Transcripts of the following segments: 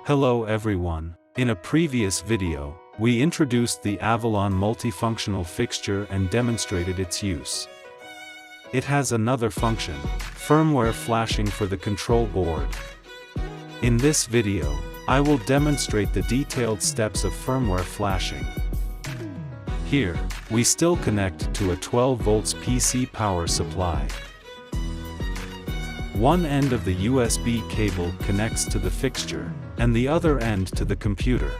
Hello everyone. In a previous video, we introduced the Avalon multifunctional fixture and demonstrated its use. It has another function, firmware flashing for the control board. In this video, I will demonstrate the detailed steps of firmware flashing. Here, we still connect to a 12 volts PC power supply. One end of the USB cable connects to the fixture, and the other end to the computer.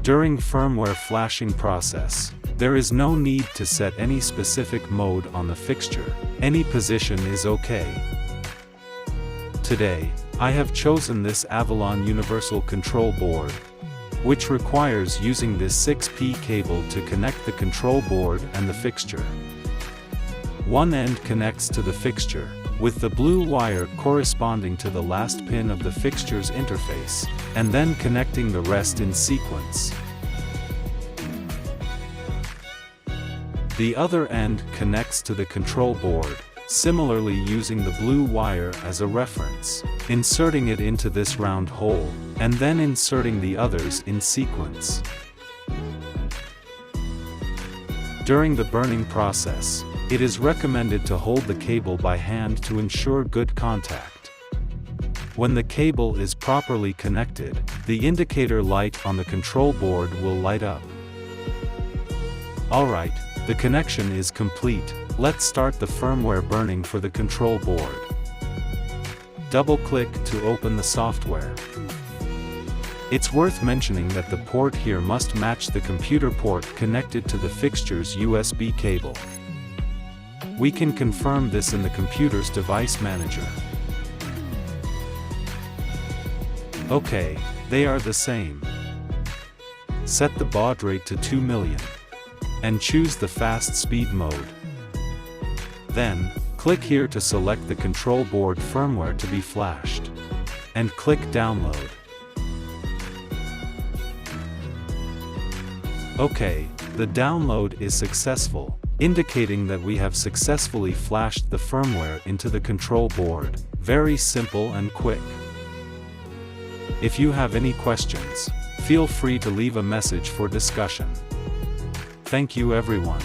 During firmware flashing process, there is no need to set any specific mode on the fixture, any position is okay. Today, I have chosen this Avalon Universal Control Board, which requires using this 6P cable to connect the control board and the fixture. One end connects to the fixture, with the blue wire corresponding to the last pin of the fixture's interface, and then connecting the rest in sequence. The other end connects to the control board, similarly using the blue wire as a reference, inserting it into this round hole, and then inserting the others in sequence. During the burning process, it is recommended to hold the cable by hand to ensure good contact. When the cable is properly connected, the indicator light on the control board will light up. Alright, the connection is complete, let's start the firmware burning for the control board. Double-click to open the software. It's worth mentioning that the port here must match the computer port connected to the fixture's USB cable. We can confirm this in the computer's device manager. Okay, they are the same. Set the baud rate to 2 million. And choose the fast speed mode. Then, click here to select the control board firmware to be flashed. And click download. Okay, the download is successful, indicating that we have successfully flashed the firmware into the control board. Very simple and quick. If you have any questions, feel free to leave a message for discussion. Thank you everyone.